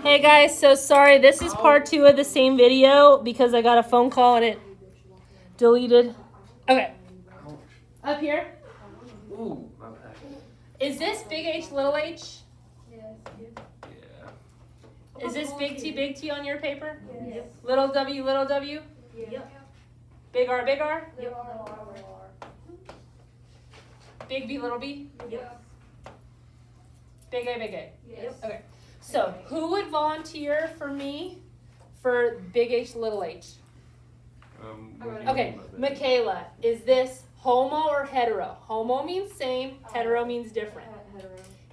Hey guys, so sorry. This is part 2 of the same video because I got a phone call and it deleted. Okay. Up here. Ooh, my back. Is this big H, little h? Yeah. Is this big T on your paper? Yes. Little w, little w? Yep. Big R, big R? Yep. Big B, little b? Yep. Big A, big A? Yes. Okay. So, who would volunteer for me for big H, little h? Okay, Michaela, is this homo or hetero? Homo means same, hetero means different.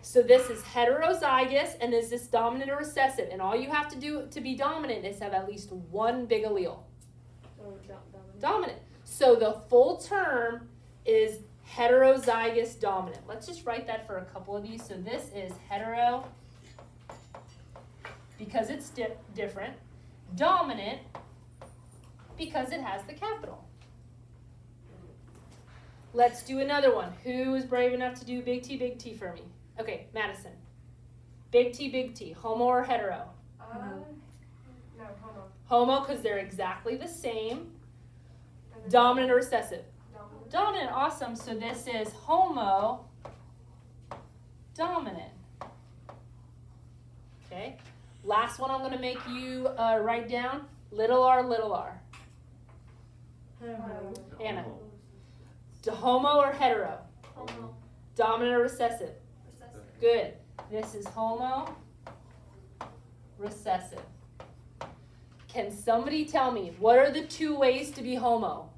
So this is heterozygous, and is this dominant or recessive? And all you have to do to be dominant is have at least one big allele. Dominant. So the full term is heterozygous dominant. Let's just write that for a couple of these. So this is hetero, because it's different. Dominant, because it has the capital. Let's do another one. Who is brave enough to do big T for me? Okay, Madison. Big T. Homo or hetero? No, homo. Homo, because they're exactly the same. Dominant or recessive? Dominant, awesome. So this is homo dominant. Okay. Last one I'm going to make you write down. Little r, little r. Anna. Homo or hetero? Homo. Dominant or recessive? Good. This is homo recessive. Can somebody tell me what are the two ways to be homo?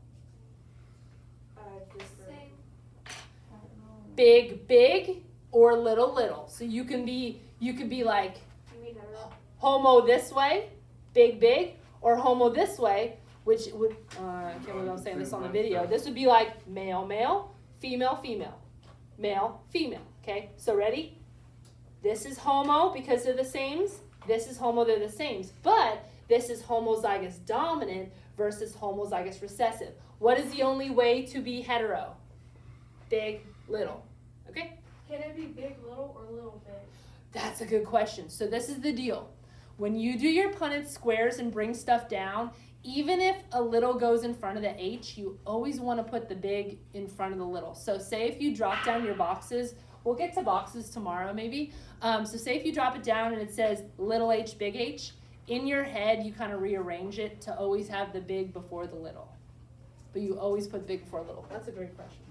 Big or little. So you can be like homo this way, big, or homo this way, which would I can't believe I'm saying this on the video. This would be like male, female, male, female. Okay, so ready? This is homo because they're the sames. This is homo, they're the sames. But this is homozygous dominant versus homozygous recessive. What is the only way to be hetero? Big, little. Okay? Can it be big, little, or little big? That's a good question. So this is the deal. When you do your Punnett squares and bring stuff down, even if a little goes in front of the H, you always want to put the big in front of the little. So say if you drop down your boxes, we'll get to boxes tomorrow maybe. So say if you drop it down and it says little h, big H, in your head you kind of rearrange it to always have the big before the little. But you always put big before little. That's a great question.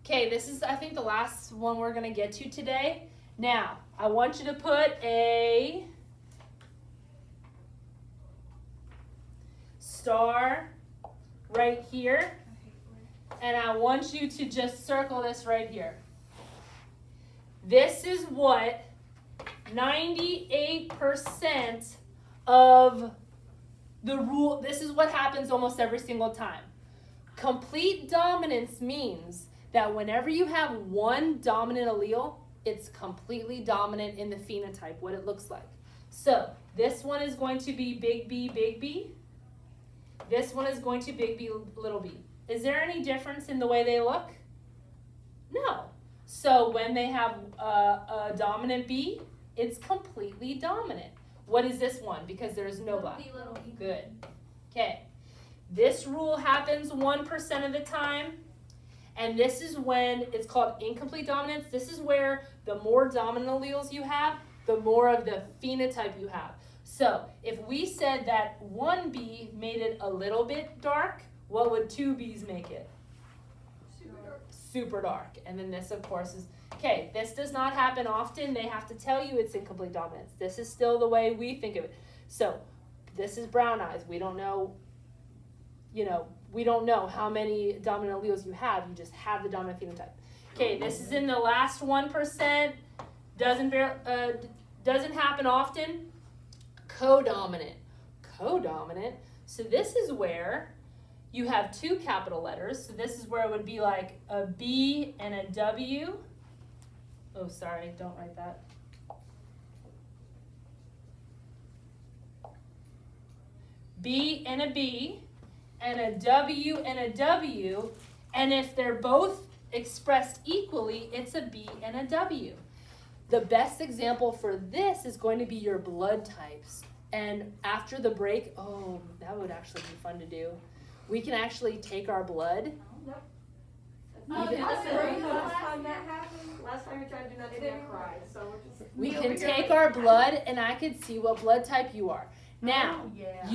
Okay, this is I think the last one we're going to get to today. Now, I want you to put a star right here, and I want you to just circle this right here. This is what 98% of the rule, this is what happens almost every single time. Complete dominance means that whenever you have one dominant allele, it's completely dominant in the phenotype, what it looks like. So this one is going to be big B. This one is going to big B, little b. Is there any difference in the way they look? No. So when they have a dominant B, it's completely dominant. What is this one? Because there's no black. Good. Okay. This rule happens 1% of the time. And this is when it's called incomplete dominance. This is where the more dominant alleles you have, the more of the phenotype you have. So if we said that 1B made it a little bit dark, what would 2Bs make it? Super dark. And then this, of course, is, okay, this does not happen often. They have to tell you it's incomplete dominance. This is still the way we think of it. So this is brown eyes. We don't know, we don't know how many dominant alleles you have. You just have the dominant phenotype. Okay, this is in the last 1%. Doesn't happen often. Codominant. So this is where you have two capital letters. So this is where it would be like a B and a W. Oh, sorry, don't write that. B and a B. And a W and a W, and if they're both expressed equally, it's a B and a W. The best example for this is going to be your blood types. And after the break, oh, that would actually be fun to do. We can actually take our blood. Oh, Even- last time that happened. Last time we tried to do that, they didn't cry, so we're just. We can take our blood and I can see what blood type you are. Now, Yeah.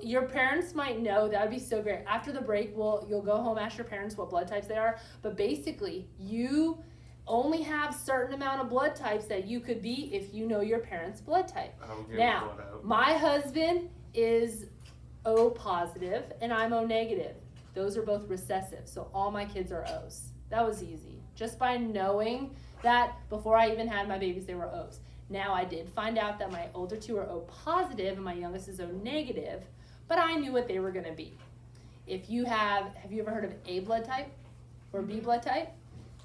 your parents might know, that would be so great. After the break, you'll go home, ask your parents what blood types they are. But basically, you only have certain amount of blood types that you could be if you know your parents' blood type. I'll give Now, blood out. my husband is O positive and I'm O negative. Those are both recessive, so all my kids are O's. That was easy. Just by knowing that before I even had my babies, they were O's. Now I did find out that my older two are O positive and my youngest is O negative, but I knew what they were gonna be. If you have you ever heard of A blood type or B blood type?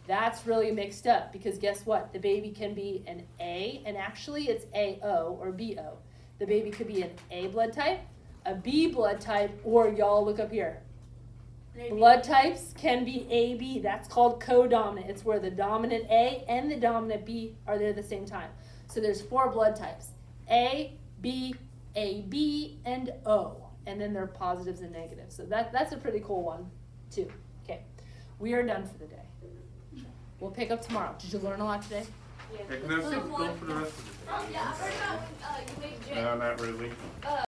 That's really mixed up because guess what? The baby can be an A, and actually it's AO or BO. The baby could be an A blood type, a B blood type, or y'all look up here. Blood types can be AB. That's called codominant. It's where the dominant A and the dominant B are there at the same time. So there's 4 blood types: A, B, AB, and O. And then there are positives and negatives. So that's a pretty cool one too. Okay, we are done for the day. We'll pick up tomorrow. Did you learn a lot today? Hey, can I sit still for the rest of the day? Oh, yeah, I heard about when you made jam. No, not really.